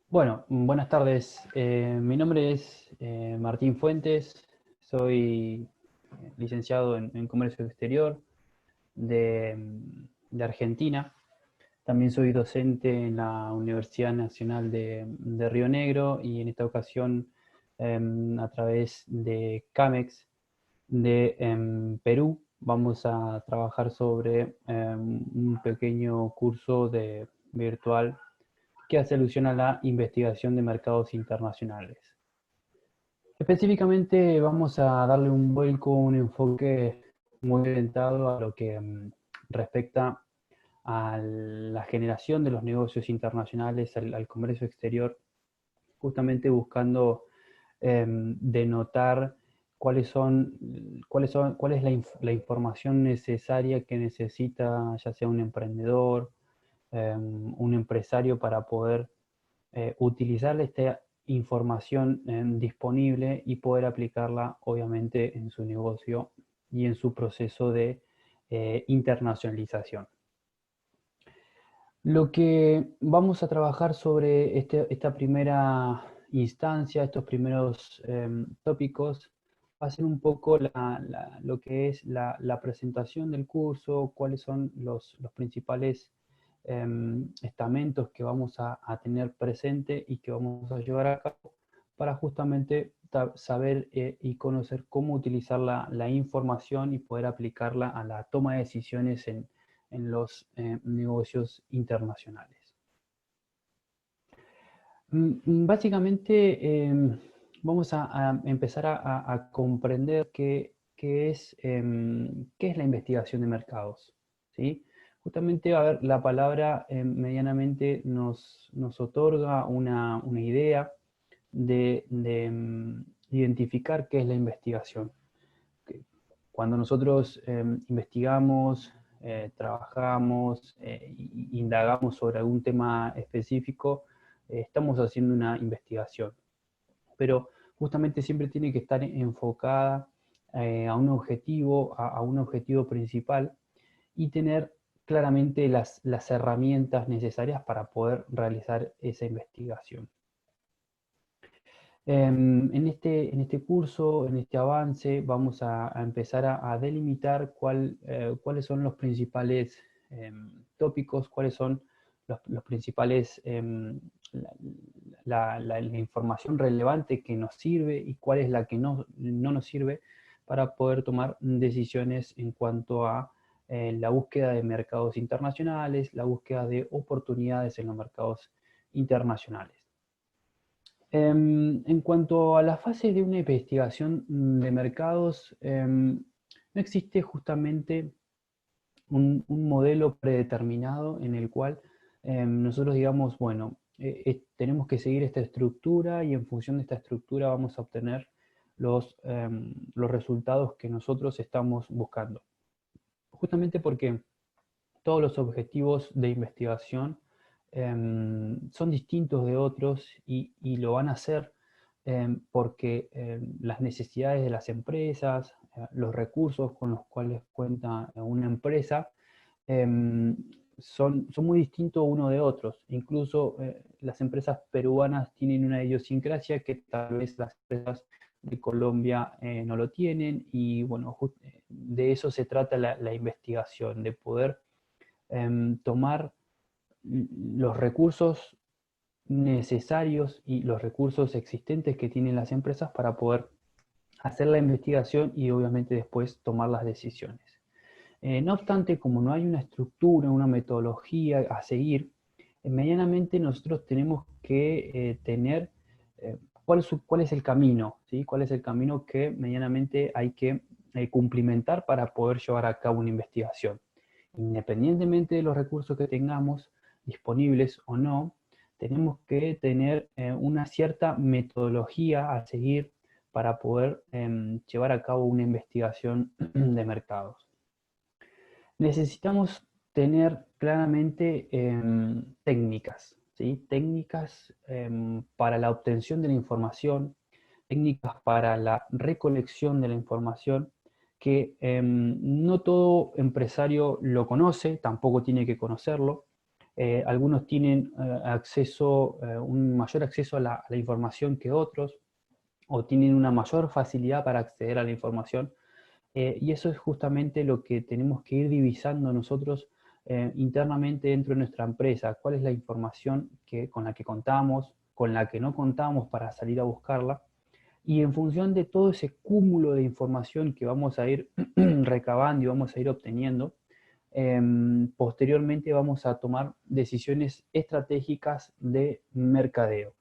Bueno, buenas tardes. Mi nombre es Martín Fuentes. Soy licenciado en Comercio Exterior de Argentina. También soy docente en la Universidad Nacional de Río Negro y en esta ocasión a través de CAMEX de Perú vamos a trabajar sobre un pequeño curso virtual que hace alusión a la investigación de mercados internacionales. Específicamente vamos a darle un vuelco, un enfoque muy orientado a lo que respecta a la generación de los negocios internacionales, al comercio exterior, justamente buscando denotar cuál es la información necesaria que necesita ya sea un emprendedor, un empresario para poder utilizar esta información disponible y poder aplicarla obviamente en su negocio y en su proceso de internacionalización. Lo que vamos a trabajar sobre esta primera instancia, estos primeros tópicos, va a ser un poco lo que es la presentación del curso, cuáles son los principales estamentos que vamos a tener presente y que vamos a llevar a cabo para justamente saber y conocer cómo utilizar la información y poder aplicarla a la toma de decisiones en los negocios internacionales. Básicamente vamos a empezar a comprender qué es la investigación de mercados, ¿sí? Justamente, a ver, la palabra medianamente nos otorga una idea de identificar qué es la investigación. Cuando nosotros investigamos, trabajamos, indagamos sobre algún tema específico, estamos haciendo una investigación. Pero justamente siempre tiene que estar enfocada a un objetivo principal y tener claramente las herramientas necesarias para poder realizar esa investigación. En este curso, en este avance, vamos a empezar a delimitar cuáles son los principales tópicos, cuáles son los principales, la información relevante que nos sirve y cuál es la que no nos sirve para poder tomar decisiones en cuanto a la búsqueda de mercados internacionales, la búsqueda de oportunidades en los mercados internacionales. En cuanto a la fase de una investigación de mercados, no existe justamente un modelo predeterminado en el cual nosotros digamos, bueno, tenemos que seguir esta estructura y en función de esta estructura vamos a obtener los resultados que nosotros estamos buscando. Justamente porque todos los objetivos de investigación son distintos de otros y lo van a hacer porque las necesidades de las empresas, los recursos con los cuales cuenta una empresa, son muy distintos uno de otros. Incluso las empresas peruanas tienen una idiosincrasia que tal vez las empresas de Colombia no lo tienen y bueno, de eso se trata la investigación, de poder tomar los recursos necesarios y los recursos existentes que tienen las empresas para poder hacer la investigación y obviamente después tomar las decisiones. No obstante, como no hay una estructura, una metodología a seguir, medianamente nosotros tenemos que tener cuál es el camino, ¿sí? Cuál es el camino que medianamente hay que cumplimentar para poder llevar a cabo una investigación. Independientemente de los recursos que tengamos disponibles o no, tenemos que tener una cierta metodología a seguir para poder llevar a cabo una investigación de mercados. Necesitamos tener claramente técnicas, ¿sí? Técnicas para la obtención de la información, técnicas para la recolección de la información, que no todo empresario lo conoce, tampoco tiene que conocerlo. Algunos tienen un mayor acceso a la información que otros, o tienen una mayor facilidad para acceder a la información. Y eso es justamente lo que tenemos que ir divisando nosotros internamente dentro de nuestra empresa. ¿Cuál es la información con la que contamos, con la que no contamos para salir a buscarla? Y en función de todo ese cúmulo de información que vamos a ir recabando y vamos a ir obteniendo, posteriormente vamos a tomar decisiones estratégicas de mercadeo.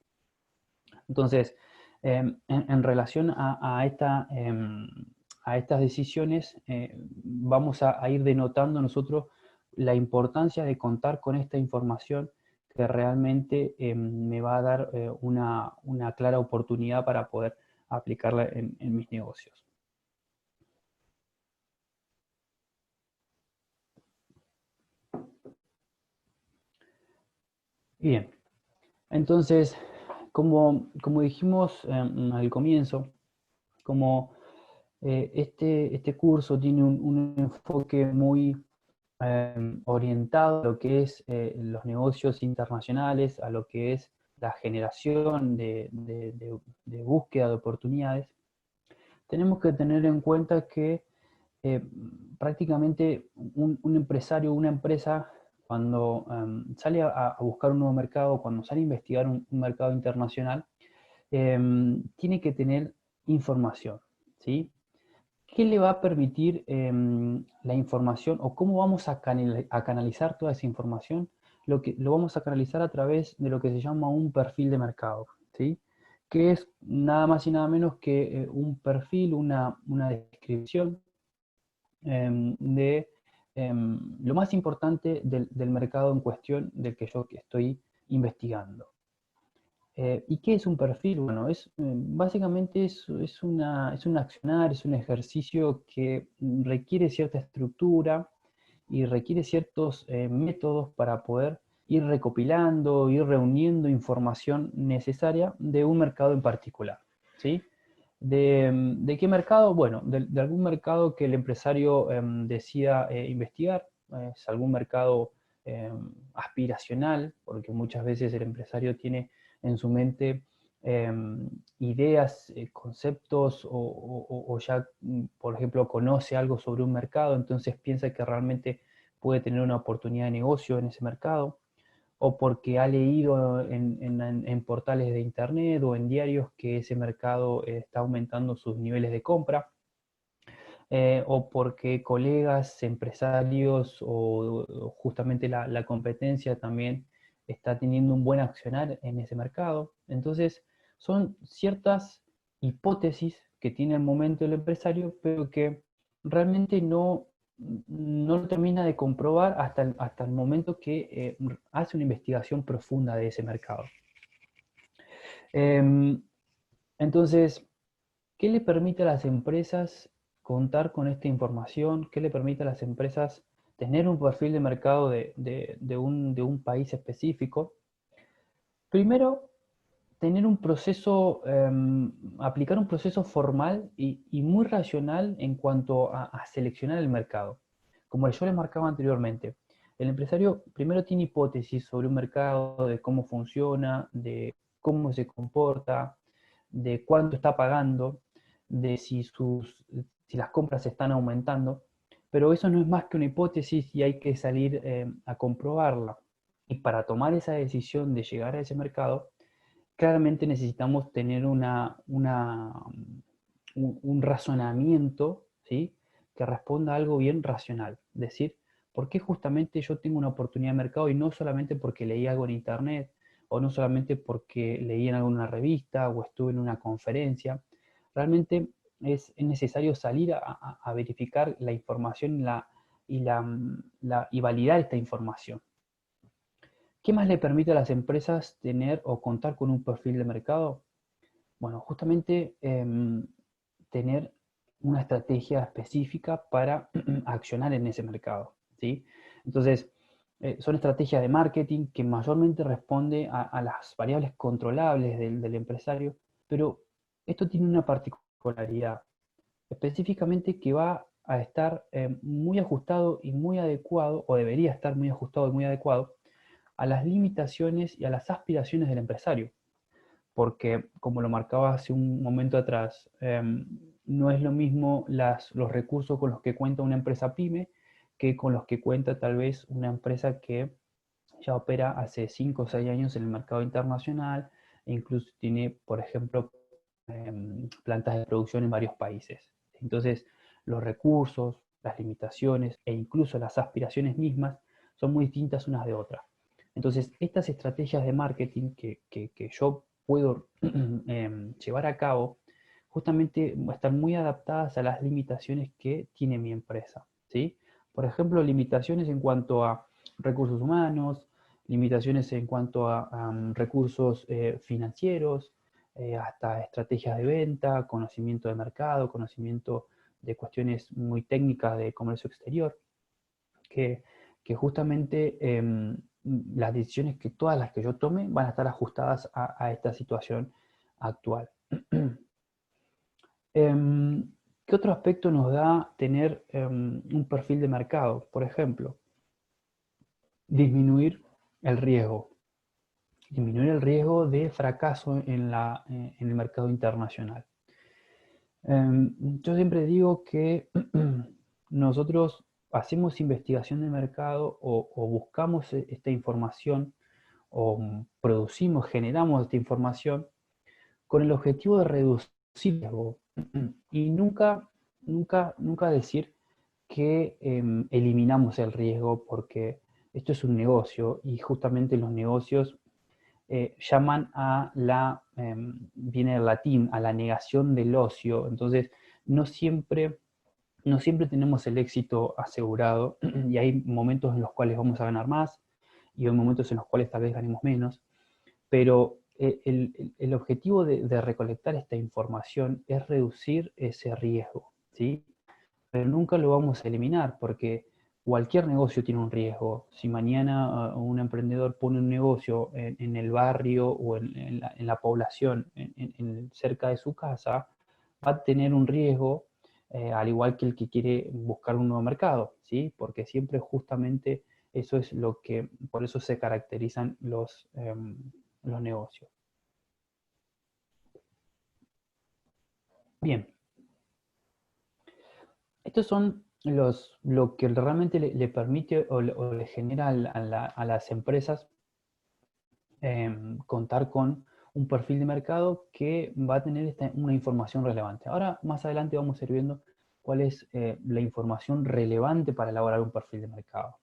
Entonces, en relación a estas decisiones, vamos a ir denotando nosotros la importancia de contar con esta información que realmente me va a dar una clara oportunidad para poder aplicarla en mis negocios. Bien, entonces, como dijimos al comienzo, como este curso tiene un enfoque muy orientado a lo que es los negocios internacionales, a lo que es la generación de búsqueda de oportunidades, tenemos que tener en cuenta que eh, prácticamente un empresario, una empresa, cuando sale a buscar un nuevo mercado, cuando sale a investigar un mercado internacional, tiene que tener información, ¿sí? ¿Qué le va a permitir la información o cómo vamos a canalizar toda esa información? Lo vamos a canalizar a través de lo que se llama un perfil de mercado, ¿sí? Que es nada más y nada menos que un perfil, una descripción de lo más importante del mercado en cuestión del que yo estoy investigando. ¿Y qué es un perfil? Bueno, básicamente es un accionar, es un ejercicio que requiere cierta estructura y requiere ciertos métodos para poder ir recopilando, ir reuniendo información necesaria de un mercado en particular, ¿sí? ¿De qué mercado? Bueno, de algún mercado que el empresario decida investigar, es algún mercado aspiracional, porque muchas veces el empresario tiene en su mente ideas, conceptos o ya, por ejemplo, conoce algo sobre un mercado, entonces piensa que realmente puede tener una oportunidad de negocio en ese mercado, o porque ha leído en portales de internet o en diarios que ese mercado está aumentando sus niveles de compra, o porque colegas, empresarios o justamente la competencia también está teniendo un buen accionar en ese mercado. Entonces, son ciertas hipótesis que tiene al momento el empresario, pero que realmente no lo termina de comprobar hasta el momento que hace una investigación profunda de ese mercado. Em, entonces, ¿qué le permite a las empresas contar con esta información? ¿Qué le permite a las empresas tener un perfil de mercado de un país específico? Primero, tener un proceso, aplicar un proceso formal y muy racional en cuanto a seleccionar el mercado. Como yo les marcaba anteriormente, el empresario primero tiene hipótesis sobre un mercado, de cómo funciona, de cómo se comporta, de cuánto está pagando, de si las compras están aumentando, pero eso no es más que una hipótesis y hay que salir a comprobarla. Y para tomar esa decisión de llegar a ese mercado, claramente necesitamos tener un razonamiento, ¿sí? Que responda a algo bien racional. Es decir, ¿por qué justamente yo tengo una oportunidad de mercado y no solamente porque leí algo en internet o no solamente porque leí en alguna revista o estuve en una conferencia? Realmente es necesario salir a verificar la información y validar esta información. ¿Qué más le permite a las empresas tener o contar con un perfil de mercado? Bueno, justamente tener una estrategia específica para accionar en ese mercado, ¿sí? Entonces, son estrategias de marketing que mayormente responde a las variables controlables del empresario, pero esto tiene una particularidad, específicamente que va a estar muy ajustado y muy adecuado, o debería estar muy ajustado y muy adecuado, a las limitaciones y a las aspiraciones del empresario. Porque, como lo marcaba hace un momento atrás, no es lo mismo los recursos con los que cuenta una empresa pyme que con los que cuenta tal vez una empresa que ya opera hace 5 o 6 años en el mercado internacional e incluso tiene, por ejemplo, plantas de producción en varios países. Entonces, los recursos, las limitaciones e incluso las aspiraciones mismas son muy distintas unas de otras. Entonces, estas estrategias de marketing que yo puedo llevar a cabo, justamente están muy adaptadas a las limitaciones que tiene mi empresa, ¿sí? Por ejemplo, limitaciones en cuanto a recursos humanos, limitaciones en cuanto a recursos financieros, hasta estrategias de venta, conocimiento de mercado, conocimiento de cuestiones muy técnicas de comercio exterior, que, que justamente las decisiones que todas las que yo tome van a estar ajustadas a esta situación actual. ¿Qué otro aspecto nos da tener un perfil de mercado? Por ejemplo, disminuir el riesgo. Disminuir el riesgo de fracaso en el mercado internacional. Yo siempre digo que nosotros hacemos investigación de mercado o buscamos esta información o producimos, generamos esta información con el objetivo de reducir el riesgo y nunca decir que eliminamos el riesgo porque esto es un negocio y justamente los negocios llaman viene del latín, a la negación del ocio. Entonces, no siempre, no siempre tenemos el éxito asegurado y hay momentos en los cuales vamos a ganar más y hay momentos en los cuales tal vez ganemos menos, pero el objetivo de recolectar esta información es reducir ese riesgo, ¿sí? Pero nunca lo vamos a eliminar porque cualquier negocio tiene un riesgo. Si mañana un emprendedor pone un negocio en el barrio o en la población, cerca de su casa, va a tener un riesgo, al igual que el que quiere buscar un nuevo mercado, ¿sí? Porque siempre justamente eso es lo que, por eso se caracterizan los negocios. Bien, estos son lo que realmente le permite o le genera a las empresas contar con un perfil de mercado que va a tener una información relevante. Ahora, más adelante vamos a ir viendo cuál es la información relevante para elaborar un perfil de mercado.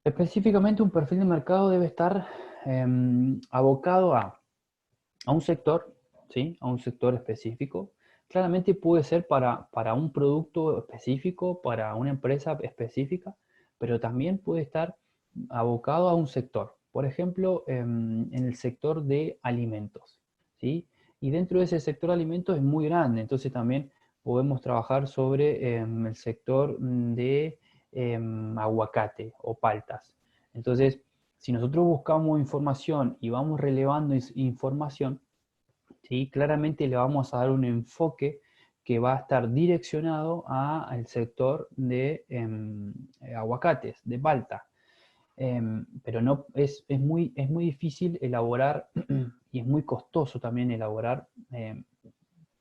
Específicamente, un perfil de mercado debe estar abocado a un sector, ¿sí? A un sector específico. Claramente puede ser para un producto específico, para una empresa específica, pero también puede estar abocado a un sector. Por ejemplo, en el sector de alimentos, ¿sí? Y dentro de ese sector de alimentos es muy grande, entonces también podemos trabajar sobre el sector de aguacate o paltas. Entonces, si nosotros buscamos información y vamos relevando información, ¿sí? Claramente le vamos a dar un enfoque que va a estar direccionado al sector de aguacates, de palta. Pero no, es muy difícil elaborar y es muy costoso también elaborar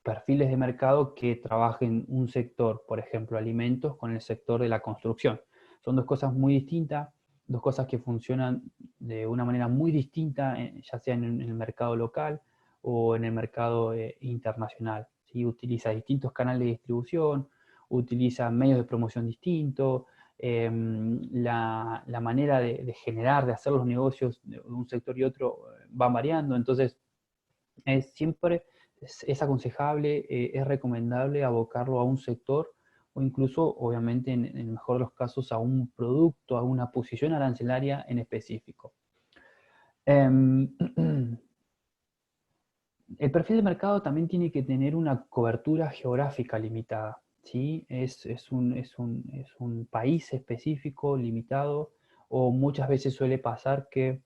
perfiles de mercado que trabajen un sector, por ejemplo, alimentos, con el sector de la construcción. Son dos cosas muy distintas, dos cosas que funcionan de una manera muy distinta, ya sea en el mercado local o en el mercado internacional. ¿Sí? Utiliza distintos canales de distribución, utiliza medios de promoción distintos, la manera de generar, de hacer los negocios de un sector y otro va variando, entonces siempre es aconsejable, es recomendable abocarlo a un sector o incluso, obviamente, en el mejor de los casos, a un producto, a una posición arancelaria en específico. El perfil de mercado también tiene que tener una cobertura geográfica limitada, ¿sí? Es un país específico, limitado, o muchas veces suele pasar que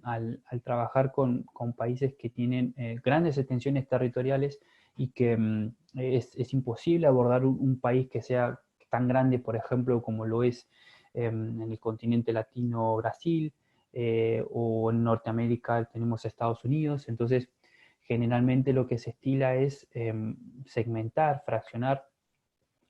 al trabajar con países que tienen grandes extensiones territoriales y que es imposible abordar un país que sea tan grande, por ejemplo, como lo es en el continente latino Brasil, o en Norteamérica tenemos Estados Unidos. Entonces generalmente lo que se estila es segmentar, fraccionar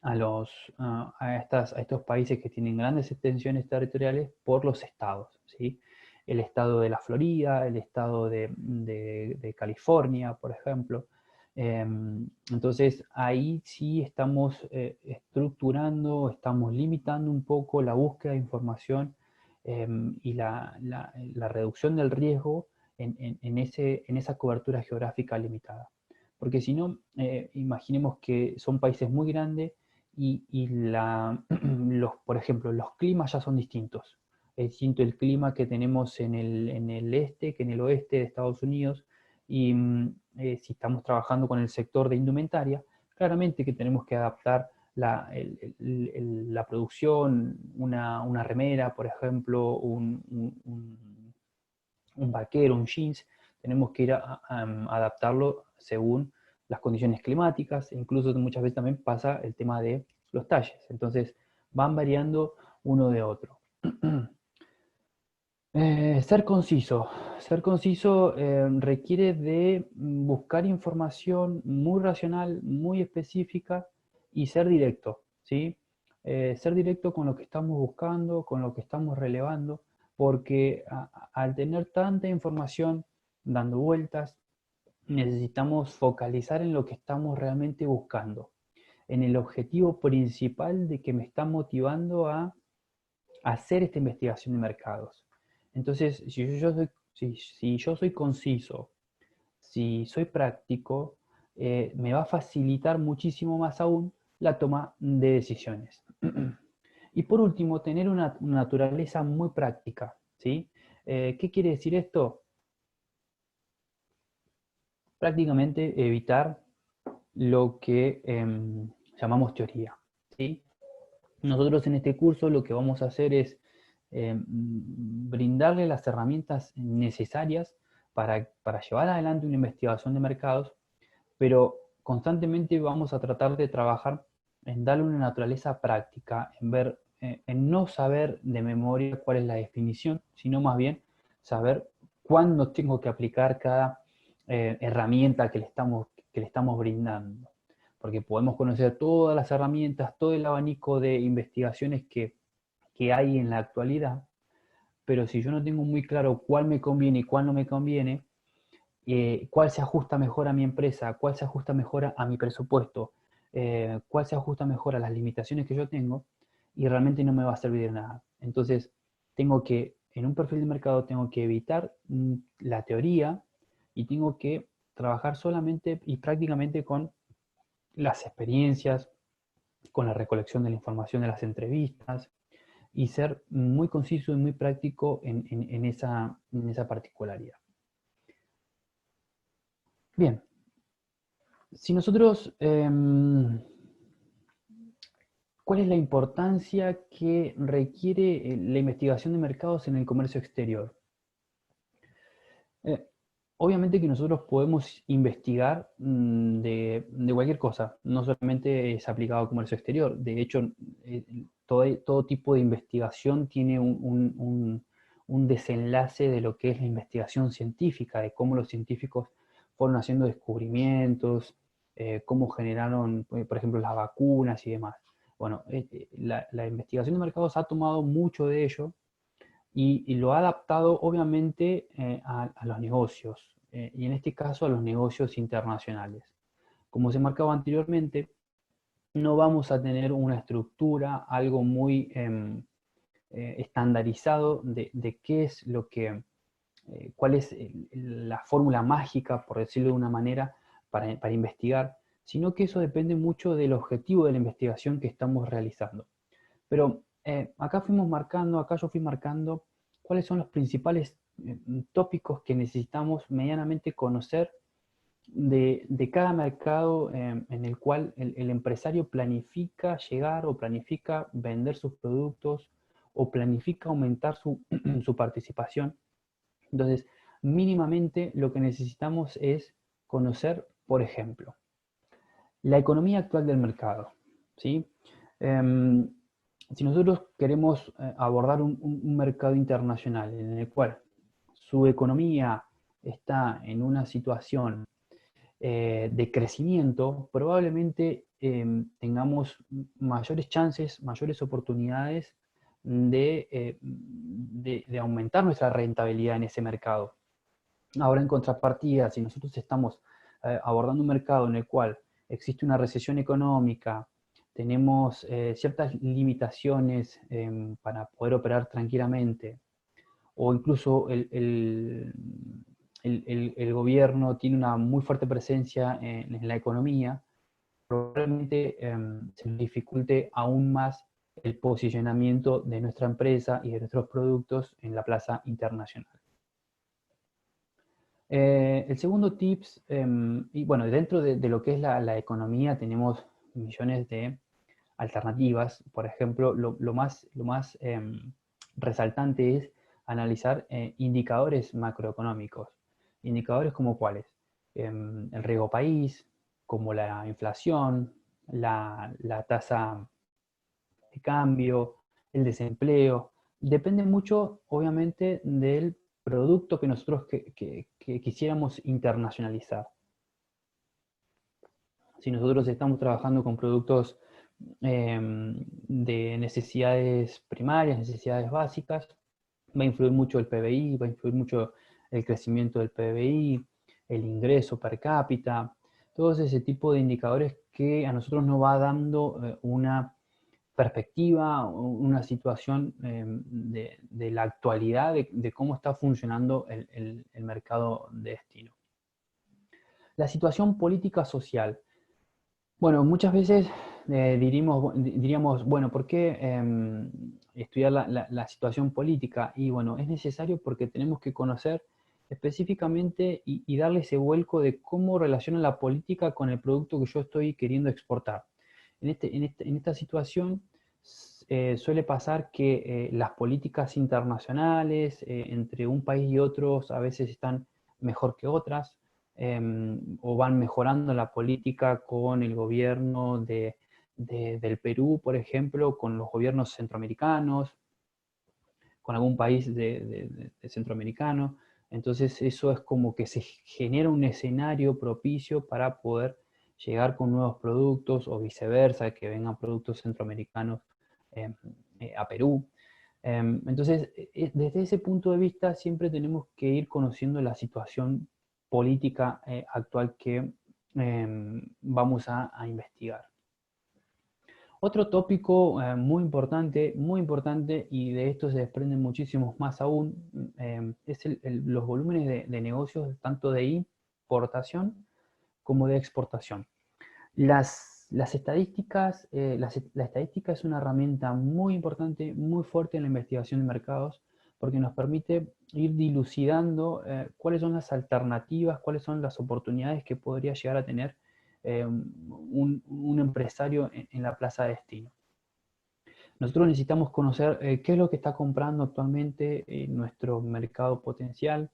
a estos países que tienen grandes extensiones territoriales por los estados, ¿sí? El estado de la Florida, el estado de California, por ejemplo. Entonces ahí sí estamos estructurando, estamos limitando un poco la búsqueda de información y la reducción del riesgo en esa cobertura geográfica limitada. Porque si no, imaginemos que son países muy grandes por ejemplo, los climas ya son distintos. Es distinto el clima que tenemos en el este que en el oeste de Estados Unidos. Y si estamos trabajando con el sector de indumentaria, claramente que tenemos que adaptar la producción, una remera, por ejemplo, un vaquero, un jeans, tenemos que ir a adaptarlo según las condiciones climáticas, e incluso muchas veces también pasa el tema de los talles, entonces van variando uno de otro. Ser conciso requiere de buscar información muy racional, muy específica y ser directo, ¿sí? Ser directo con lo que estamos buscando, con lo que estamos relevando, porque al tener tanta información dando vueltas, necesitamos focalizar en lo que estamos realmente buscando, en el objetivo principal de que me está motivando a hacer esta investigación de mercados. Entonces, si yo soy conciso, si soy práctico, me va a facilitar muchísimo más aún la toma de decisiones. Y por último, tener una naturaleza muy práctica, ¿sí? ¿Qué quiere decir esto? Prácticamente evitar lo que llamamos teoría, ¿sí? Nosotros en este curso lo que vamos a hacer es brindarle las herramientas necesarias para llevar adelante una investigación de mercados, pero constantemente vamos a tratar de trabajar en darle una naturaleza práctica, en no saber de memoria cuál es la definición, sino más bien saber cuándo tengo que aplicar cada herramienta que le estamos brindando. Porque podemos conocer todas las herramientas, todo el abanico de investigaciones que hay en la actualidad, pero si yo no tengo muy claro cuál me conviene y cuál no me conviene, cuál se ajusta mejor a mi empresa, cuál se ajusta mejor a mi presupuesto, cuál se ajusta mejor a las limitaciones que yo tengo, y realmente no me va a servir de nada. Entonces, en un perfil de mercado, tengo que evitar la teoría y tengo que trabajar solamente y prácticamente con las experiencias, con la recolección de la información de las entrevistas, y ser muy conciso y muy práctico en esa particularidad. Bien, si nosotros, ¿cuál es la importancia que requiere la investigación de mercados en el comercio exterior? Eh, Obviamente que nosotros podemos investigar de cualquier cosa, no solamente es aplicado al comercio exterior. De hecho, todo tipo de investigación tiene un desenlace de lo que es la investigación científica, de cómo los científicos fueron haciendo descubrimientos, cómo generaron, por ejemplo, las vacunas y demás. Bueno, la investigación de mercados ha tomado mucho de ello y lo ha adaptado obviamente a los negocios, y en este caso a los negocios internacionales. Como se marcaba anteriormente, no vamos a tener una estructura, algo muy estandarizado de qué es cuál es la fórmula mágica, por decirlo de una manera, para investigar, sino que eso depende mucho del objetivo de la investigación que estamos realizando. Pero acá yo fui marcando cuáles son los principales tópicos que necesitamos medianamente conocer de cada mercado en el cual el empresario planifica llegar o planifica vender sus productos o planifica aumentar su participación. Entonces, mínimamente lo que necesitamos es conocer, por ejemplo, la economía actual del mercado, ¿sí? Em, si nosotros queremos abordar un mercado internacional en el cual su economía está en una situación de crecimiento, probablemente tengamos mayores chances, mayores oportunidades de aumentar nuestra rentabilidad en ese mercado. Ahora, en contrapartida, si nosotros estamos abordando un mercado en el cual existe una recesión económica, tenemos ciertas limitaciones para poder operar tranquilamente, o incluso el gobierno tiene una muy fuerte presencia en la economía, probablemente se nos dificulte aún más el posicionamiento de nuestra empresa y de nuestros productos en la plaza internacional. El segundo tips, y bueno, dentro de lo que es la economía tenemos millones de alternativas. Por ejemplo, lo más resaltante es analizar indicadores macroeconómicos. Indicadores como cuáles: el riesgo país, como la inflación, la tasa de cambio, el desempleo. Depende mucho, obviamente, del producto que nosotros que quisiéramos internacionalizar. Si nosotros estamos trabajando con productos de necesidades primarias, necesidades básicas, va a influir mucho el PBI, va a influir mucho el crecimiento del PBI, el ingreso per cápita, todo ese tipo de indicadores que a nosotros nos va dando una perspectiva, una situación de la actualidad, de cómo está funcionando el mercado de destino. La situación política social. Bueno, muchas veces diríamos, bueno, ¿por qué estudiar la situación política? Y bueno, es necesario porque tenemos que conocer específicamente y darle ese vuelco de cómo relaciona la política con el producto que yo estoy queriendo exportar. En esta situación suele pasar que las políticas internacionales entre un país y otros a veces están mejor que otras, o van mejorando la política con el gobierno del Perú, por ejemplo, con los gobiernos centroamericanos, con algún país de centroamericano. Entonces eso es como que se genera un escenario propicio para poder llegar con nuevos productos o viceversa, que vengan productos centroamericanos a Perú. Entonces, desde ese punto de vista, siempre tenemos que ir conociendo la situación política actual que vamos a investigar. Otro tópico muy importante, y de esto se desprenden muchísimos más aún, es los volúmenes de negocios, tanto de importación como de exportación. Las estadísticas, la estadística es una herramienta muy importante, muy fuerte en la investigación de mercados, porque nos permite ir dilucidando cuáles son las alternativas, cuáles son las oportunidades que podría llegar a tener un empresario en la plaza de destino. Nosotros necesitamos conocer qué es lo que está comprando actualmente en nuestro mercado potencial,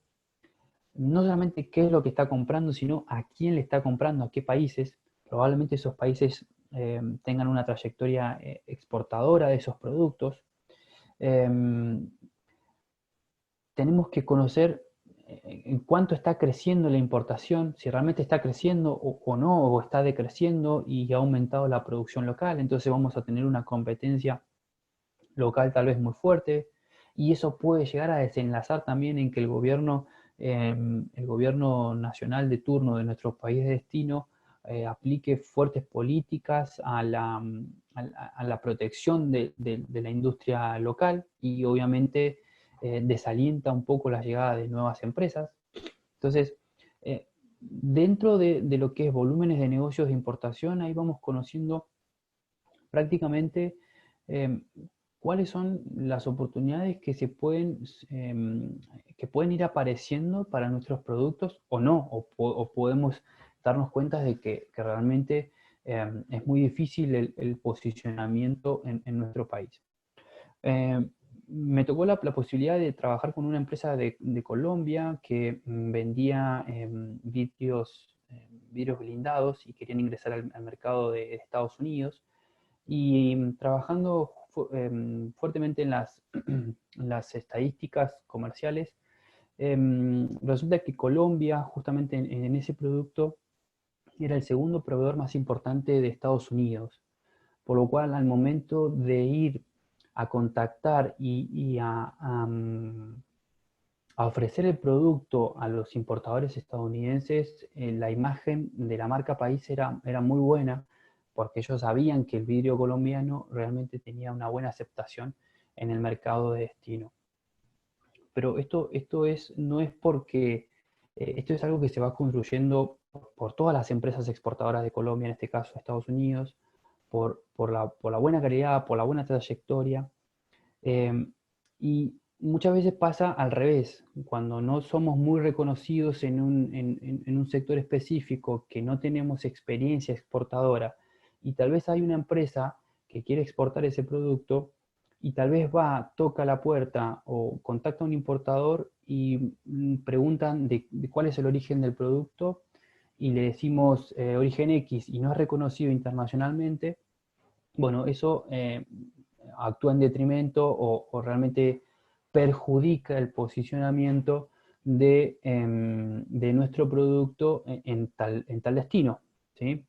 no solamente qué es lo que está comprando, sino a quién le está comprando, a qué países. Probablemente esos países tengan una trayectoria exportadora de esos productos. Tenemos que conocer en cuánto está creciendo la importación, si realmente está creciendo o no, o está decreciendo y ha aumentado la producción local. Entonces vamos a tener una competencia local tal vez muy fuerte, y eso puede llegar a desenlazar también en que el gobierno nacional de turno de nuestro país de destino aplique fuertes políticas a la protección de la industria local, y obviamente desalienta un poco la llegada de nuevas empresas. Entonces, dentro de lo que es volúmenes de negocios de importación, ahí vamos conociendo prácticamente cuáles son las oportunidades que que pueden ir apareciendo para nuestros productos o no, o podemos darnos cuenta de que realmente es muy difícil el posicionamiento en nuestro país. Me tocó la posibilidad de trabajar con una empresa de Colombia que vendía vidrios blindados y querían ingresar al mercado de Estados Unidos. Y trabajando fuertemente en las estadísticas comerciales, resulta que Colombia, justamente en ese producto, era el segundo proveedor más importante de Estados Unidos. Por lo cual, al momento de ir a contactar y a ofrecer el producto a los importadores estadounidenses, la imagen de la marca país era muy buena, porque ellos sabían que el vidrio colombiano realmente tenía una buena aceptación en el mercado de destino. Pero no es porque, esto es algo que se va construyendo por todas las empresas exportadoras de Colombia, en este caso Estados Unidos, por la buena calidad, por la buena trayectoria. Y muchas veces pasa al revés, cuando no somos muy reconocidos en un sector específico, que no tenemos experiencia exportadora, y tal vez hay una empresa que quiere exportar ese producto, y tal vez toca la puerta o contacta a un importador y preguntan de cuál es el origen del producto, y le decimos origen X y no es reconocido internacionalmente. Bueno, eso actúa en detrimento o realmente perjudica el posicionamiento de nuestro producto en tal destino, ¿sí?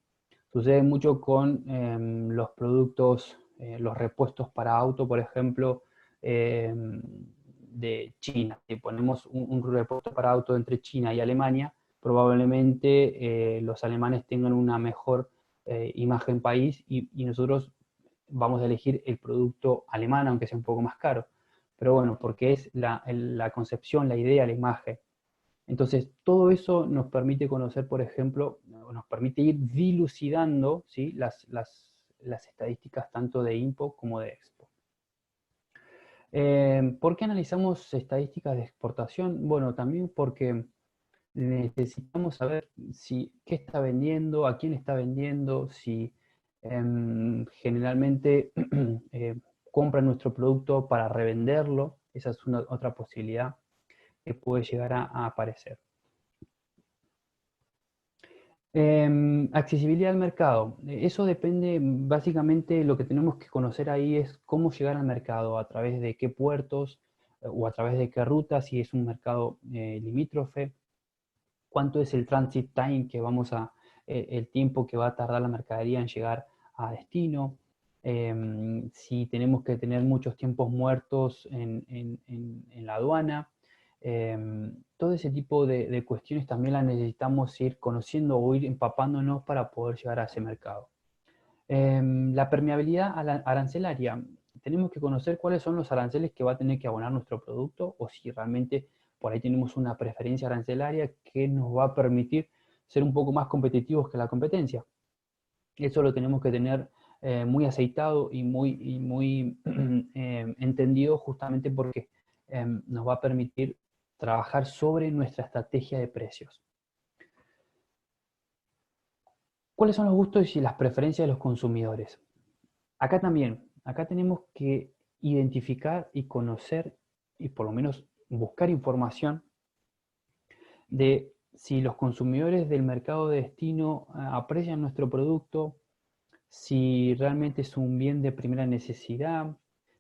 Sucede mucho con los productos, los repuestos para auto, por ejemplo, de China. Si ponemos un repuesto para auto entre China y Alemania, probablemente los alemanes tengan una mejor imagen país y nosotros vamos a elegir el producto alemán, aunque sea un poco más caro. Pero bueno, porque es la concepción, la idea, la imagen. Entonces, todo eso nos permite conocer, por ejemplo, nos permite ir dilucidando, ¿sí?, las estadísticas tanto de INPO como de Expo. ¿Por qué analizamos estadísticas de exportación? Bueno, también porque necesitamos saber qué está vendiendo, a quién está vendiendo, si generalmente compran nuestro producto para revenderlo. Esa es otra posibilidad que puede llegar a aparecer. Accesibilidad al mercado. Eso depende, básicamente lo que tenemos que conocer ahí es cómo llegar al mercado, a través de qué puertos o a través de qué rutas, si es un mercado limítrofe, cuánto es el transit time el tiempo que va a tardar la mercadería en llegar a destino, si tenemos que tener muchos tiempos muertos en la aduana. Todo ese tipo de cuestiones también las necesitamos ir conociendo o ir empapándonos para poder llegar a ese mercado. La permeabilidad arancelaria. Tenemos que conocer cuáles son los aranceles que va a tener que abonar nuestro producto, o si realmente por ahí tenemos una preferencia arancelaria que nos va a permitir ser un poco más competitivos que la competencia. Eso lo tenemos que tener muy aceitado y muy entendido, justamente porque nos va a permitir trabajar sobre nuestra estrategia de precios. ¿Cuáles son los gustos y las preferencias de los consumidores? Acá también, acá tenemos que identificar y conocer, y por lo menos buscar información de si los consumidores del mercado de destino aprecian nuestro producto, si realmente es un bien de primera necesidad,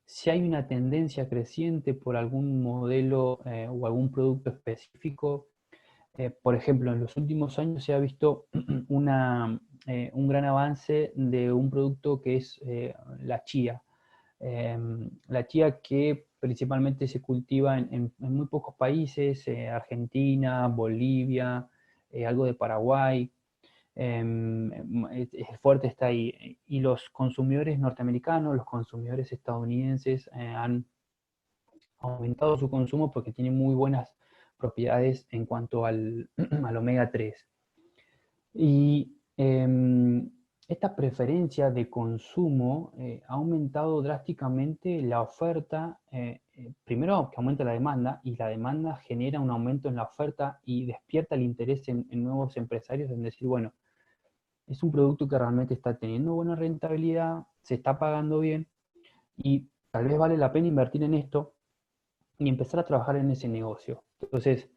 si hay una tendencia creciente por algún modelo o algún producto específico. Por ejemplo, en los últimos años se ha visto un gran avance de un producto que es la chía. La chía, que principalmente se cultiva en muy pocos países, Argentina, Bolivia, algo de Paraguay. El fuerte está ahí. Y los consumidores norteamericanos, los consumidores estadounidenses han aumentado su consumo porque tiene muy buenas propiedades en cuanto al omega 3. Y esta preferencia de consumo ha aumentado drásticamente la oferta, primero que aumenta la demanda, y la demanda genera un aumento en la oferta y despierta el interés en nuevos empresarios en decir, bueno, es un producto que realmente está teniendo buena rentabilidad, se está pagando bien, y tal vez vale la pena invertir en esto y empezar a trabajar en ese negocio. Entonces,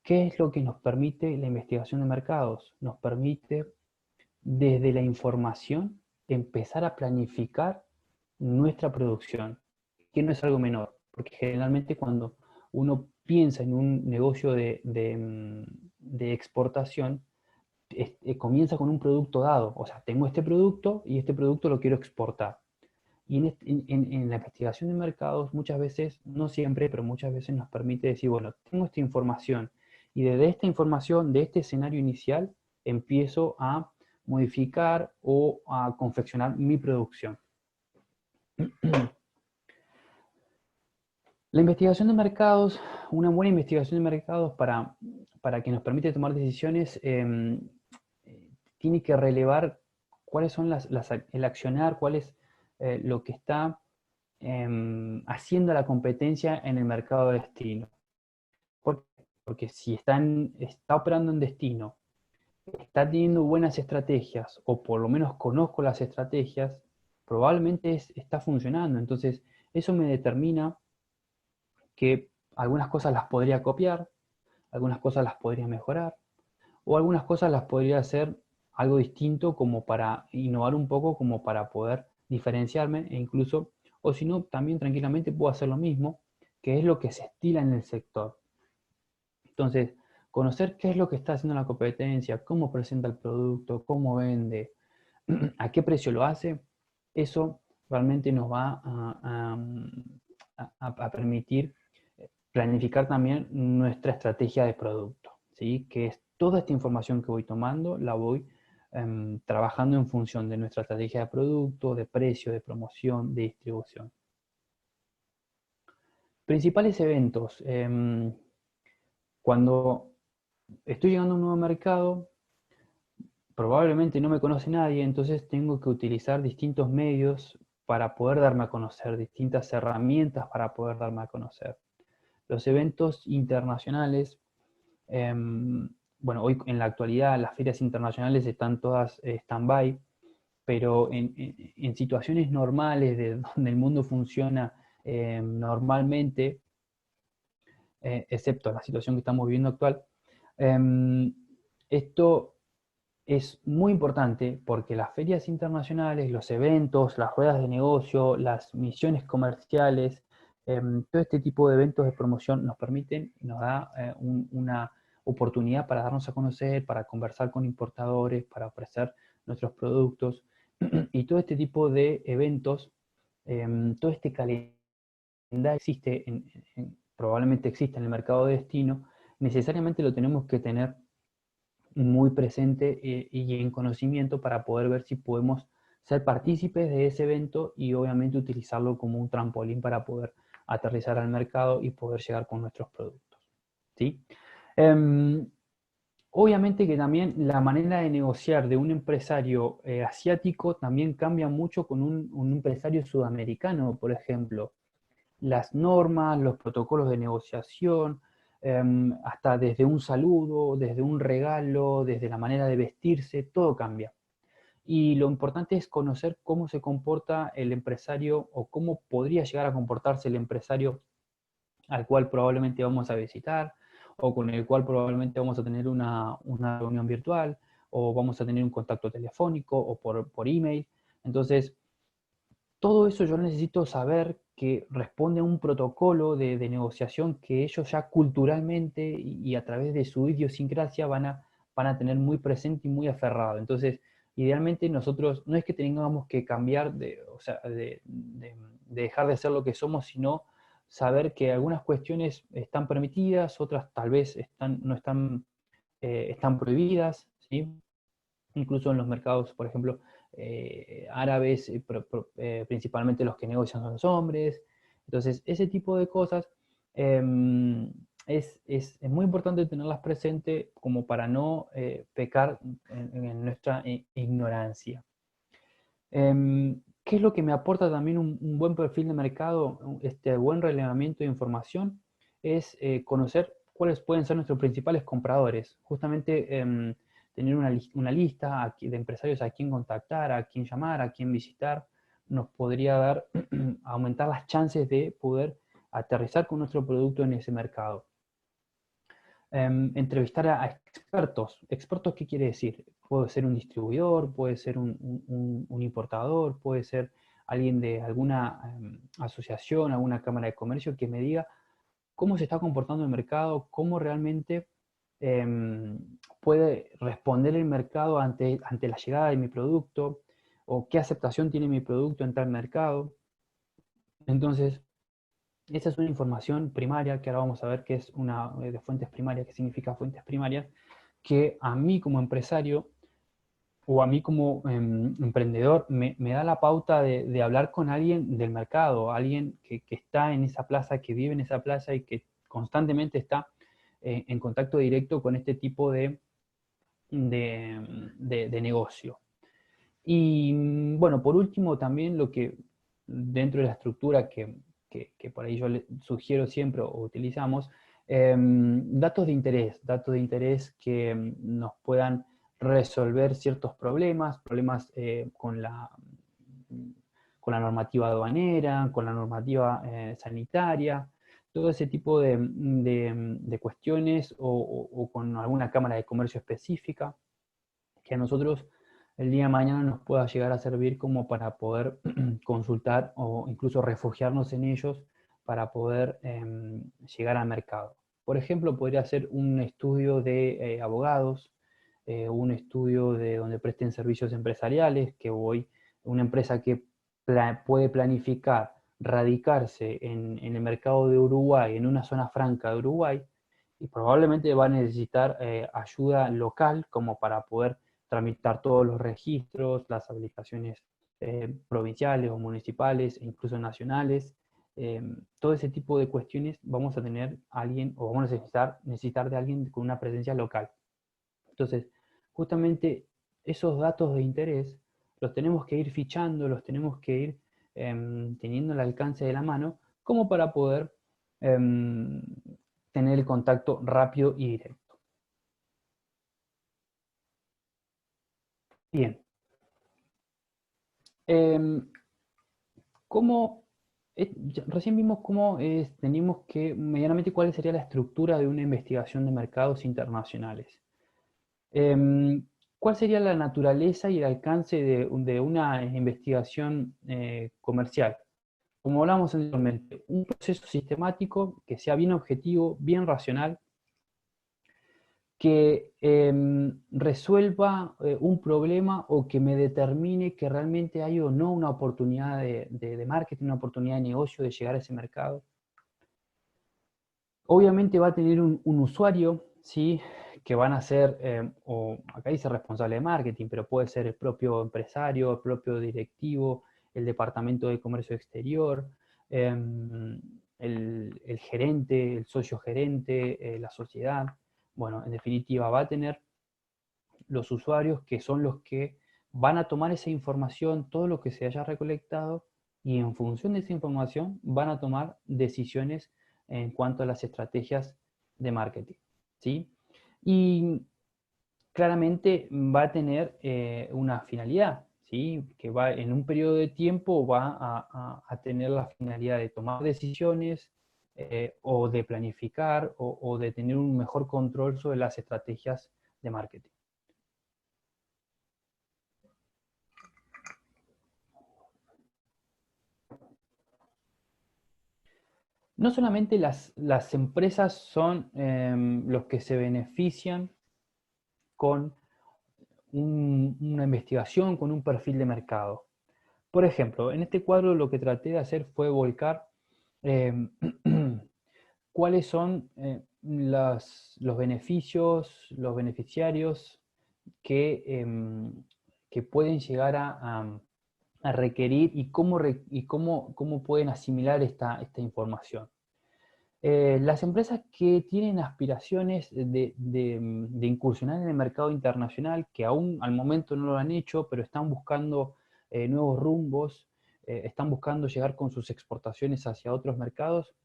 ¿qué es lo que nos permite la investigación de mercados? Nos permite, desde la información, empezar a planificar nuestra producción, que no es algo menor, porque generalmente cuando uno piensa en un negocio de exportación, comienza con un producto dado, o sea, tengo este producto y este producto lo quiero exportar. Y en la investigación de mercados muchas veces, no siempre, pero muchas veces nos permite decir, bueno, tengo esta información y desde esta información, de este escenario inicial, empiezo a modificar o a confeccionar mi producción. La investigación de mercados, una buena investigación de mercados para que nos permite tomar decisiones, tiene que relevar cuáles son el accionar, cuál es lo que está haciendo la competencia en el mercado de destino. ¿Por qué? Porque si está operando en destino, está teniendo buenas estrategias, o por lo menos conozco las estrategias, probablemente está funcionando. Entonces, eso me determina que algunas cosas las podría copiar, algunas cosas las podría mejorar, o algunas cosas las podría hacer algo distinto como para innovar un poco, como para poder diferenciarme, e incluso, o si no, también tranquilamente puedo hacer lo mismo, que es lo que se estila en el sector. Entonces, conocer qué es lo que está haciendo la competencia, cómo presenta el producto, cómo vende, a qué precio lo hace, eso realmente nos va a permitir planificar también nuestra estrategia de producto, ¿sí? Que es toda esta información que voy tomando, la voy trabajando en función de nuestra estrategia de producto, de precio, de promoción, de distribución. Principales eventos. Cuando estoy llegando a un nuevo mercado, probablemente no me conoce nadie, entonces tengo que utilizar distintos medios para poder darme a conocer, distintas herramientas para poder darme a conocer. Los eventos internacionales, bueno, hoy en la actualidad las ferias internacionales están todas stand-by, pero en situaciones normales de donde el mundo funciona normalmente, excepto la situación que estamos viviendo actual, esto es muy importante porque las ferias internacionales, los eventos, las ruedas de negocio, las misiones comerciales, todo este tipo de eventos de promoción nos permiten, nos da una oportunidad para darnos a conocer, para conversar con importadores, para ofrecer nuestros productos. Y todo este tipo de eventos, todo este calendario existe, probablemente existe en el mercado de destino, necesariamente lo tenemos que tener muy presente y en conocimiento para poder ver si podemos ser partícipes de ese evento y obviamente utilizarlo como un trampolín para poder aterrizar al mercado y poder llegar con nuestros productos. ¿Sí? Obviamente que también la manera de negociar de un empresario asiático también cambia mucho con un empresario sudamericano, por ejemplo. Las normas, los protocolos de negociación, hasta desde un saludo, desde un regalo, desde la manera de vestirse, todo cambia. Y lo importante es conocer cómo se comporta el empresario o cómo podría llegar a comportarse el empresario al cual probablemente vamos a visitar o con el cual probablemente vamos a tener una reunión virtual o vamos a tener un contacto telefónico o por email. Entonces, todo eso yo necesito saber que responde a un protocolo de negociación que ellos ya culturalmente y a través de su idiosincrasia van a tener muy presente y muy aferrado. Entonces, idealmente nosotros no es que tengamos que cambiar o sea, de dejar de ser lo que somos, sino saber que algunas cuestiones están permitidas, otras tal vez no están, están prohibidas, ¿sí? Incluso en los mercados, por ejemplo, árabes, principalmente los que negocian son los hombres. Entonces, ese tipo de cosas es muy importante tenerlas presentes como para no pecar en nuestra ignorancia. ¿Qué es lo que me aporta también un buen perfil de mercado, este buen relevamiento de información? Es conocer cuáles pueden ser nuestros principales compradores. Justamente tener una lista de empresarios a quién contactar, a quién llamar, a quién visitar, nos podría dar, aumentar las chances de poder aterrizar con nuestro producto en ese mercado. Entrevistar a expertos. ¿Expertos qué quiere decir? Puede ser un distribuidor, puede ser un importador, puede ser alguien de alguna asociación, alguna cámara de comercio que me diga cómo se está comportando el mercado, cómo realmente puede responder el mercado ante la llegada de mi producto, o qué aceptación tiene mi producto en tal mercado. Entonces, esa es una información primaria, que ahora vamos a ver qué es una de fuentes primarias, qué significa fuentes primarias, que a mí como empresario o a mí como emprendedor me da la pauta de hablar con alguien del mercado, alguien que está en esa plaza, que vive en esa plaza y que constantemente está en contacto directo con este tipo de negocio. Y bueno, por último también lo que dentro de la estructura que por ahí yo le sugiero siempre o utilizamos, datos de interés que nos puedan resolver ciertos problemas con la normativa aduanera, con la normativa sanitaria, todo ese tipo de cuestiones o con alguna cámara de comercio específica que a nosotros el día de mañana nos pueda llegar a servir como para poder consultar o incluso refugiarnos en ellos para poder llegar al mercado. Por ejemplo, podría ser un estudio de abogados, un estudio de donde presten servicios empresariales, que voy, una empresa que puede planificar radicarse en el mercado de Uruguay, en una zona franca de Uruguay, y probablemente va a necesitar ayuda local como para poder tramitar todos los registros, las habilitaciones provinciales o municipales, e incluso nacionales. Todo ese tipo de cuestiones vamos a tener alguien, o vamos a necesitar de alguien con una presencia local. Entonces, justamente esos datos de interés los tenemos que ir fichando, los tenemos que ir teniendo al alcance de la mano, como para poder em, tener el contacto rápido y directo. Bien, em, ¿cómo, recién vimos cómo teníamos que, medianamente, cuál sería la estructura de una investigación de mercados internacionales? Em, ¿Cuál sería la naturaleza y el alcance de una investigación comercial? Como hablamos anteriormente, un proceso sistemático que sea bien objetivo, bien racional, que resuelva un problema o que me determine que realmente hay o no una oportunidad de marketing, una oportunidad de negocio de llegar a ese mercado. Obviamente va a tener un usuario, ¿sí? Que van a ser, o acá dice responsable de marketing, pero puede ser el propio empresario, el propio directivo, el departamento de comercio exterior, el gerente, el socio gerente, la sociedad. Bueno, en definitiva, va a tener los usuarios que son los que van a tomar esa información, todo lo que se haya recolectado, y en función de esa información van a tomar decisiones en cuanto a las estrategias de marketing, ¿sí? Y claramente va a tener una finalidad, ¿sí? Que va en un periodo de tiempo va a tener la finalidad de tomar decisiones o de planificar o de tener un mejor control sobre las estrategias de marketing. No solamente las empresas son los que se benefician con una investigación, con un perfil de mercado. Por ejemplo, en este cuadro lo que traté de hacer fue volcar eh, cuáles son los beneficios, los beneficiarios que pueden llegar a requerir y cómo pueden asimilar esta información. Las empresas que tienen aspiraciones de incursionar en el mercado internacional, que aún al momento no lo han hecho, pero están buscando nuevos rumbos, están buscando llegar con sus exportaciones hacia otros mercados.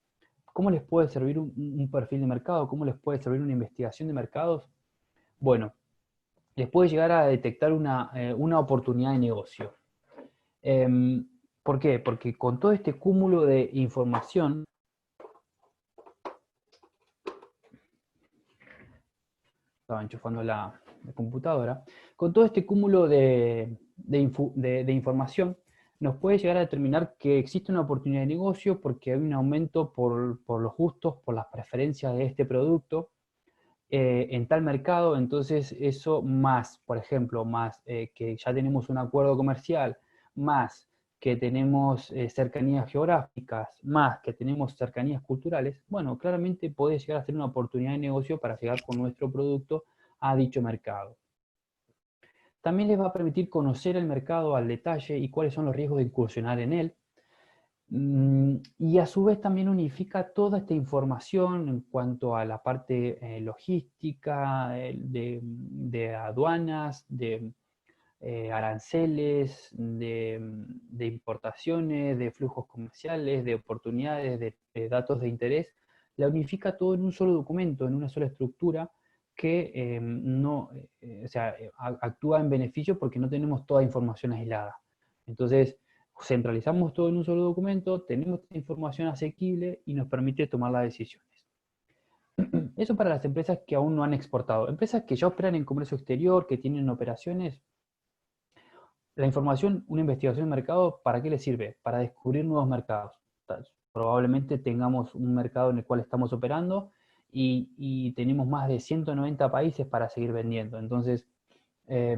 ¿Cómo les puede servir un perfil de mercado? ¿Cómo les puede servir una investigación de mercados? Bueno, les puede llegar a detectar una oportunidad de negocio. ¿Por qué? Porque con todo este cúmulo de información, estaba enchufando la computadora, con todo este cúmulo de información, nos puede llegar a determinar que existe una oportunidad de negocio porque hay un aumento por los gustos, por las preferencias de este producto en tal mercado. Entonces eso más, por ejemplo, más que ya tenemos un acuerdo comercial, más que tenemos cercanías geográficas, más que tenemos cercanías culturales, bueno, claramente puede llegar a ser una oportunidad de negocio para llegar con nuestro producto a dicho mercado. También les va a permitir conocer el mercado al detalle y cuáles son los riesgos de incursionar en él. Y a su vez también unifica toda esta información en cuanto a la parte logística, de aduanas, de aranceles, de importaciones, de flujos comerciales, de oportunidades, de datos de interés. La unifica todo en un solo documento, en una sola estructura que no, o sea, actúa en beneficio porque no tenemos toda información aislada. Entonces, centralizamos todo en un solo documento, tenemos información asequible y nos permite tomar las decisiones. Eso para las empresas que aún no han exportado. Empresas que ya operan en comercio exterior, que tienen operaciones. La información, una investigación de mercado, ¿para qué le sirve? Para descubrir nuevos mercados. Probablemente tengamos un mercado en el cual estamos operando y tenemos más de 190 países para seguir vendiendo. Entonces, eh,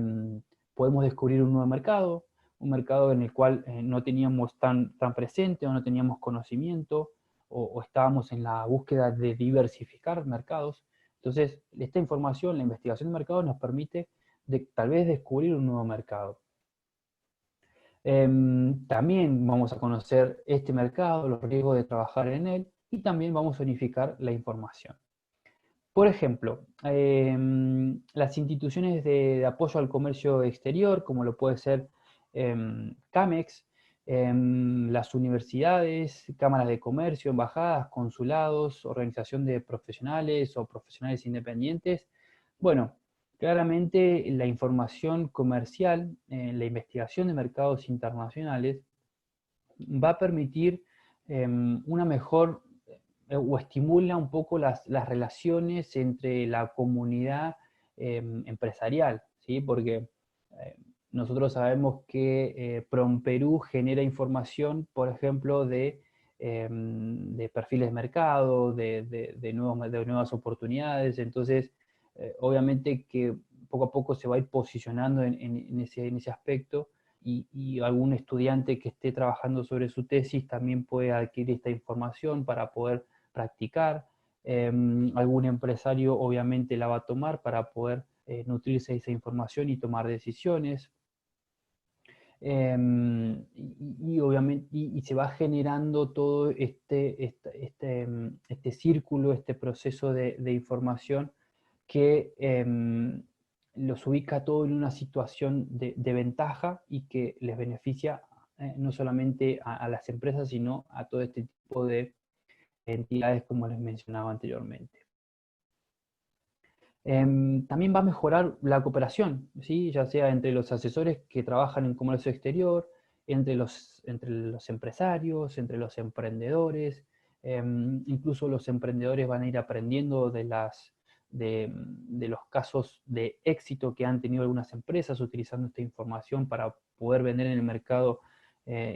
podemos descubrir un mercado en el cual no teníamos tan presente o no teníamos conocimiento o estábamos en la búsqueda de diversificar mercados. Entonces, esta información, la investigación de mercados nos permite tal vez descubrir un nuevo mercado. También vamos a conocer este mercado, los riesgos de trabajar en él y también vamos a unificar la información. Por ejemplo, las instituciones de apoyo al comercio exterior, como lo puede ser CAMEX, las universidades, cámaras de comercio, embajadas, consulados, organización de profesionales o profesionales independientes. Bueno, claramente la información comercial, la investigación de mercados internacionales va a permitir una mejor o estimula un poco las relaciones entre la comunidad empresarial, ¿sí? Porque nosotros sabemos que PROMPERÚ genera información, por ejemplo, de perfiles de mercado, de nuevas oportunidades. Entonces, obviamente que poco a poco se va a ir posicionando en ese aspecto y algún estudiante que esté trabajando sobre su tesis también puede adquirir esta información para poder practicar. Algún empresario obviamente la va a tomar para poder nutrirse de esa información y tomar decisiones. Obviamente se va generando todo este círculo, este proceso de información que los ubica todo en una situación de ventaja y que les beneficia no solamente a las empresas, sino a todo este tipo de entidades como les mencionaba anteriormente. También va a mejorar la cooperación, ¿sí? Ya sea entre los asesores que trabajan en comercio exterior, entre los empresarios, entre los emprendedores. Incluso los emprendedores van a ir aprendiendo de los casos de éxito que han tenido algunas empresas utilizando esta información para poder vender en el mercado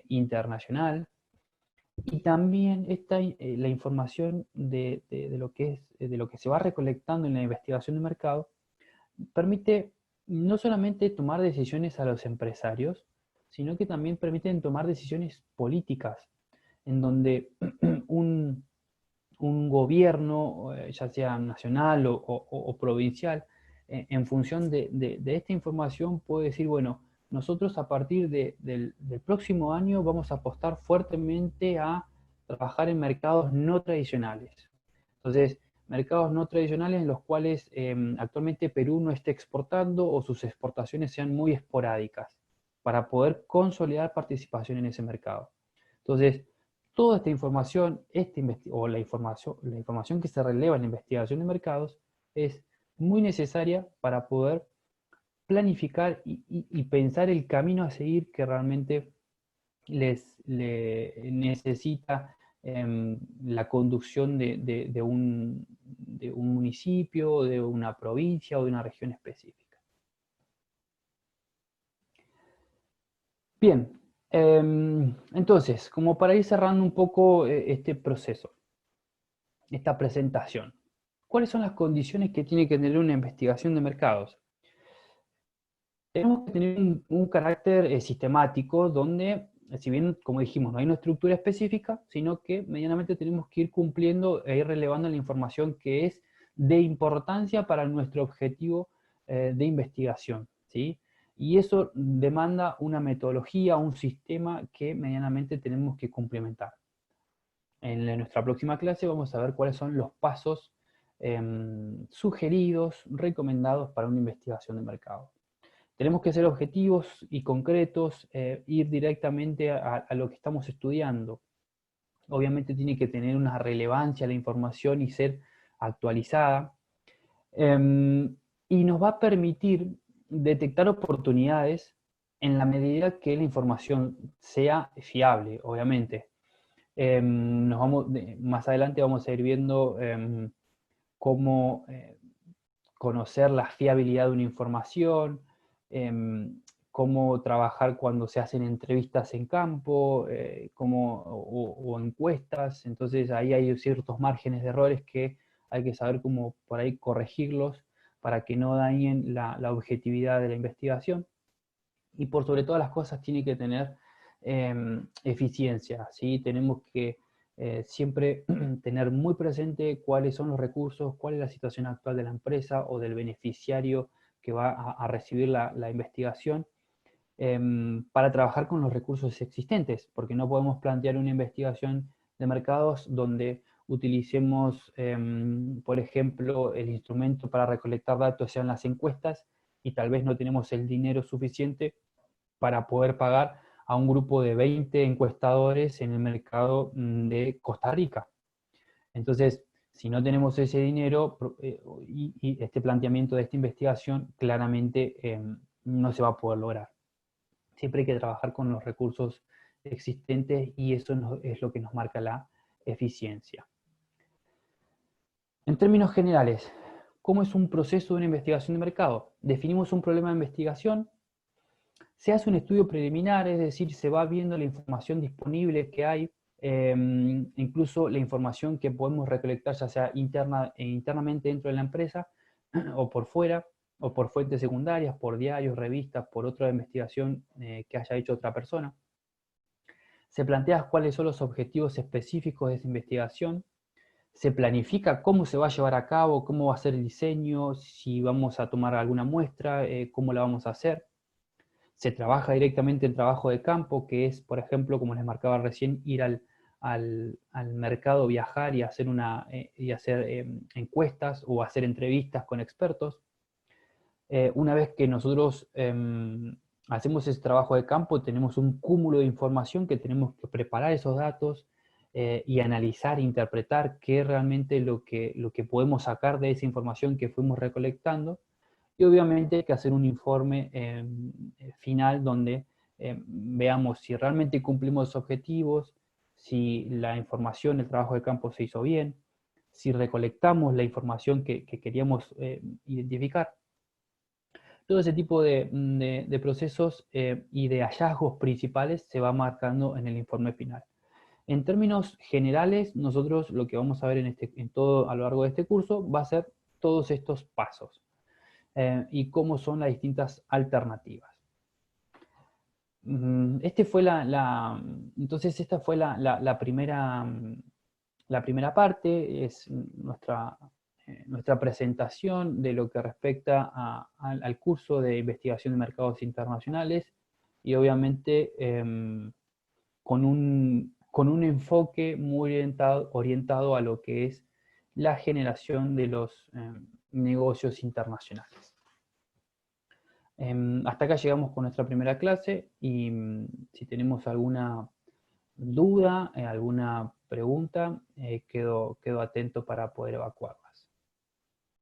internacional. Y también la información de lo que de lo que se va recolectando en la investigación de mercado permite no solamente tomar decisiones a los empresarios, sino que también permiten tomar decisiones políticas, en donde un, un gobierno, ya sea nacional o provincial, en función de esta información puede decir, bueno, nosotros a partir del próximo año vamos a apostar fuertemente a trabajar en mercados no tradicionales. Entonces, mercados no tradicionales en los cuales actualmente Perú no esté exportando o sus exportaciones sean muy esporádicas. para poder consolidar participación en ese mercado. Entonces, toda esta información, o la información que se releva en la investigación de mercados, es muy necesaria para poder planificar y pensar el camino a seguir que realmente necesita la conducción de un municipio, de una provincia o de una región específica. Bien, entonces, como para ir cerrando un poco este proceso, esta presentación, ¿cuáles son las condiciones que tiene que tener una investigación de mercados? Tenemos que tener un carácter sistemático donde, si bien, como dijimos, no hay una estructura específica, sino que medianamente tenemos que ir cumpliendo e ir relevando la información que es de importancia para nuestro objetivo de investigación, ¿sí? Y eso demanda una metodología, un sistema que medianamente tenemos que complementar. En nuestra próxima clase vamos a ver cuáles son los pasos sugeridos, recomendados para una investigación de mercado. Tenemos que ser objetivos y concretos, ir directamente a lo que estamos estudiando. Obviamente tiene que tener una relevancia la información y ser actualizada. Y nos va a permitir detectar oportunidades en la medida que la información sea fiable, obviamente. Más adelante vamos a ir viendo cómo conocer la fiabilidad de una información, cómo trabajar cuando se hacen entrevistas en campo, o encuestas. Entonces ahí hay ciertos márgenes de errores que hay que saber cómo por ahí corregirlos para que no dañen la objetividad de la investigación. Y por sobre todas las cosas tiene que tener eficiencia, ¿sí? Tenemos que siempre tener muy presente cuáles son los recursos, cuál es la situación actual de la empresa o del beneficiario que va a recibir la investigación, para trabajar con los recursos existentes, porque no podemos plantear una investigación de mercados donde utilicemos, por ejemplo, el instrumento para recolectar datos sean las encuestas y tal vez no tenemos el dinero suficiente para poder pagar a un grupo de 20 encuestadores en el mercado de Costa Rica. Entonces, si no tenemos ese dinero y este planteamiento de esta investigación, claramente no se va a poder lograr. Siempre hay que trabajar con los recursos existentes y eso es lo que nos marca la eficiencia. En términos generales, ¿cómo es un proceso de una investigación de mercado? Definimos un problema de investigación, se hace un estudio preliminar, es decir, se va viendo la información disponible que hay, incluso la información que podemos recolectar, ya sea internamente dentro de la empresa o por fuera, o por fuentes secundarias, por diarios, revistas, por otra investigación que haya hecho otra persona. Se plantea cuáles son los objetivos específicos de esa investigación, se planifica cómo se va a llevar a cabo, cómo va a ser el diseño, si vamos a tomar alguna muestra, cómo la vamos a hacer. Se trabaja directamente en trabajo de campo, que es, por ejemplo, como les marcaba recién, ir al mercado, viajar y hacer, encuestas o hacer entrevistas con expertos. Una vez que nosotros hacemos ese trabajo de campo, tenemos un cúmulo de información que tenemos que preparar esos datos y analizar, interpretar qué es realmente lo que podemos sacar de esa información que fuimos recolectando. Y obviamente hay que hacer un informe final donde veamos si realmente cumplimos los objetivos, si la información, el trabajo de campo se hizo bien, si recolectamos la información que queríamos identificar. Todo ese tipo de procesos y de hallazgos principales se va marcando en el informe final. En términos generales, nosotros lo que vamos a ver en todo a lo largo de este curso va a ser todos estos pasos y cómo son las distintas alternativas. Entonces esta fue la primera parte, es nuestra presentación de lo que respecta al curso de investigación de mercados internacionales y obviamente con un enfoque muy orientado a lo que es la generación de los negocios internacionales. Hasta acá llegamos con nuestra primera clase y si tenemos alguna duda, alguna pregunta, quedo atento para poder evacuarlas.